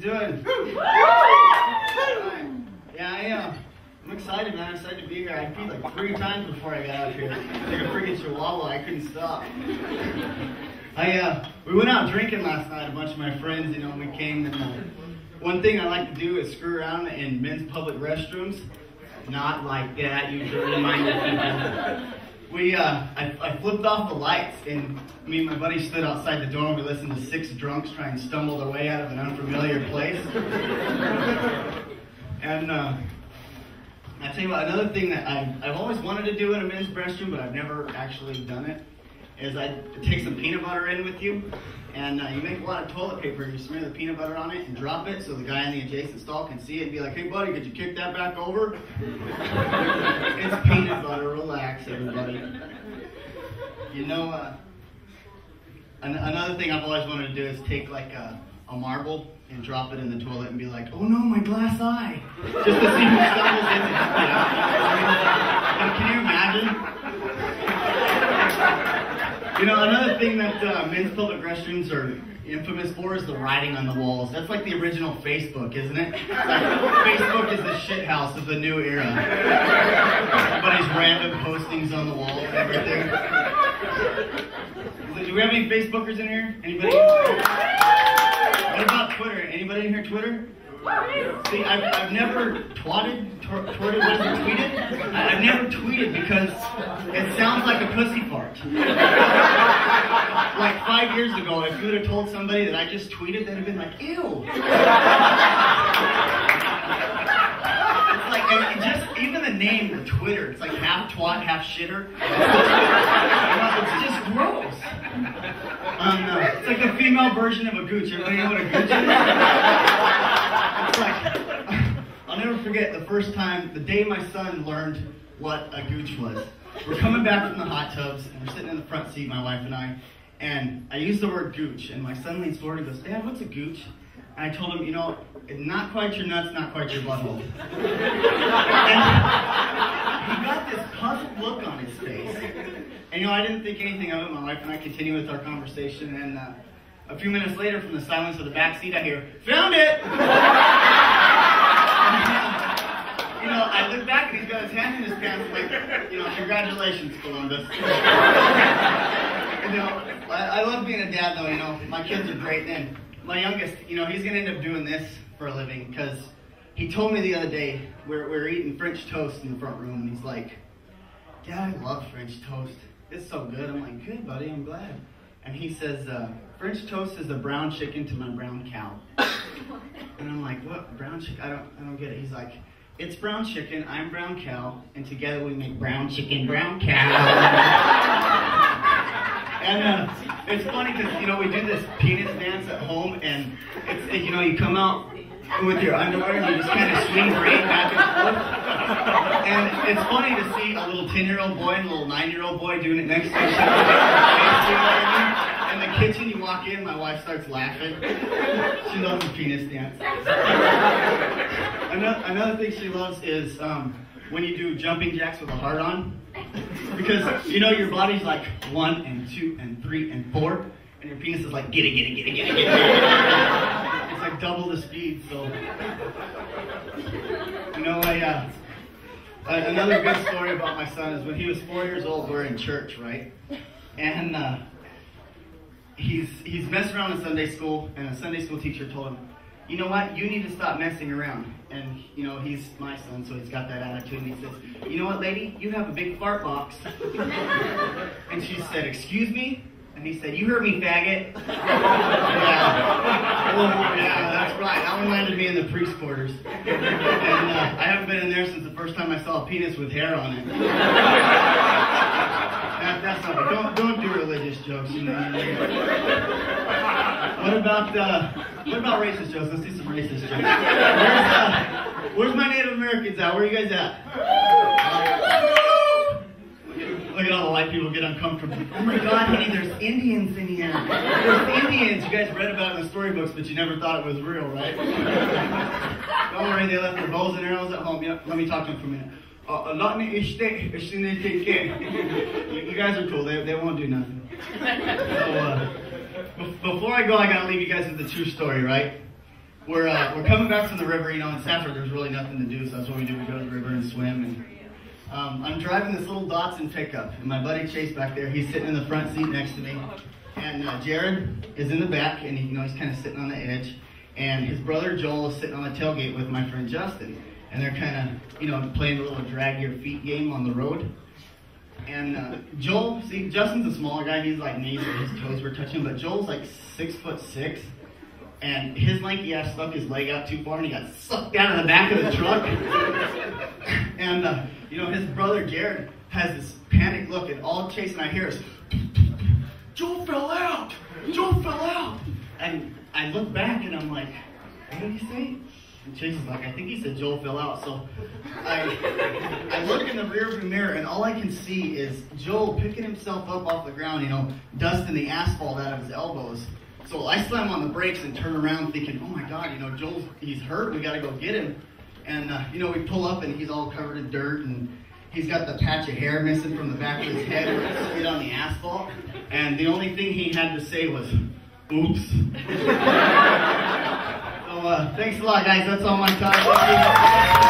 doing? Yeah, I'm excited, man. I'm excited to be here. I peed like 3 times before I got out here. Like a freaking chihuahua. I couldn't stop. We went out drinking last night, a bunch of my friends, you know, and we came, and one thing I like to do is screw around in men's public restrooms. Not like that, you dirty-minded people. I flipped off the lights, and me and my buddy stood outside the door, and we listened to 6 drunks try and stumble their way out of an unfamiliar place. And I tell you what, another thing that I've always wanted to do in a men's restroom, but I've never actually done it, is I take some peanut butter in with you, and you make a lot of toilet paper, and you smear the peanut butter on it and drop it so the guy in the adjacent stall can see it and be like, hey buddy, could you kick that back over? It's peanut butter, relax everybody. You know, another thing I've always wanted to do is take like a marble and drop it in the toilet and be like, oh no, my glass eye. Just to see who stumbles in it. Yeah. Can you imagine? You know, another thing that men's public restrooms are infamous for is the writing on the walls. That's like the original Facebook, isn't it? Like, Facebook is the shit house of the new era. Everybody's random postings on the wall and everything. Do we have any Facebookers in here? Anybody? What about Twitter? Anybody in here Twitter? See, I've never tweeted. I've never tweeted because it sounds like a pussy fart. Like 5 years ago, if you would have told somebody that I just tweeted, they'd have been like, ew. It's like, and just even the name, the Twitter, it's like half twat, half shitter. It's just gross. It's like a female version of a gooch. Everybody know what a gooch is? It's like, I'll never forget the first time, the day my son learned what a gooch was. We're coming back from the hot tubs, and we're sitting in the front seat, my wife and I used the word gooch, and my son leans forward and goes, Dad, what's a gooch? And I told him, you know, not quite your nuts, not quite your butthole. And he got this puzzled look on his face. And you know, I didn't think anything of it. My wife and I continued with our conversation, and a few minutes later, from the silence of the back seat, I hear, found it! You know, I look back and he's got his hand in his pants, like, you know, congratulations, Columbus. You know, I love being a dad, though, you know, my kids are great, and my youngest, you know, he's going to end up doing this for a living, because he told me the other day, we're eating French toast in the front room, and he's like, Dad, I love French toast. It's so good. I'm like, good, buddy, I'm glad. And he says, French toast is a brown chicken to my brown cow. And I'm like, what, brown chicken? I don't get it. He's like, it's brown chicken, I'm brown cow, and together we make brown chicken, brown cow. And it's funny because, you know, we do this penis dance at home, and it's, you know, you come out with your underwear and you just kind of swing your eight back and forth. And it's funny to see a little 10-year-old boy and a little 9-year-old boy doing it next to each other. In the kitchen, you walk in, my wife starts laughing. She loves the penis dance. Another thing she loves is when you do jumping jacks with a heart on. Because, you know, your body's like 1 and 2 and 3 and 4, and your penis is like, get it. It's like double the speed, so. You know, another good story about my son is when he was 4 years old, we're in church, right? And he's messing around in Sunday school, and a Sunday school teacher told him, you know what, you need to stop messing around. And, you know, he's my son, so he's got that attitude, and he says, you know what, lady, you have a big fart box. And she said, excuse me? And he said, you heard me, faggot. Yeah, that's right. That one landed me in the priest quarters. And I haven't been in there since the first time I saw a penis with hair on it. That's not it. Don't do religious jokes, you know. What about racist jokes? Let's do some racist jokes. Where's my Native Americans at? Where are you guys at? Look at all the white people get uncomfortable. Oh my God, honey, there's Indians in here. There's Indians. You guys read about it in the storybooks, but you never thought it was real, right? Don't worry, they left their bows and arrows at home. Yeah, let me talk to them for a minute. You guys are cool. They won't do nothing. So, before I go, I gotta leave you guys with the true story, right? we're coming back from the river. You know, in Sanford, there's really nothing to do, so that's what we do. We go to the river and swim. And I'm driving this little Datsun pickup, and my buddy Chase back there, he's sitting in the front seat next to me. And Jared is in the back, and he's kind of sitting on the edge. And his brother Joel is sitting on the tailgate with my friend Justin. And they're kind of, playing a little drag your feet game on the road. And Joel, see, Justin's a smaller guy. He's like me, so his toes were touching. But Joel's like 6'6", and his lanky ass stuck his leg out too far, and he got sucked out of the back of the truck. And his brother Jared has this panic look, and all Chase and I hear is, "Joel fell out! Joel fell out!" And I look back, and I'm like, "What did he say?" And Chase is like, "I think he said Joel fell out." So I look in the rearview mirror, and all I can see is Joel picking himself up off the ground, dusting the asphalt out of his elbows. So I slam on the brakes and turn around thinking, "Oh my God, Joel's, he's hurt, we gotta go get him." And we pull up, and he's all covered in dirt, and he's got the patch of hair missing from the back of his head where it slid on the asphalt. And the only thing he had to say was, "Oops." So thanks a lot, guys. That's all my time.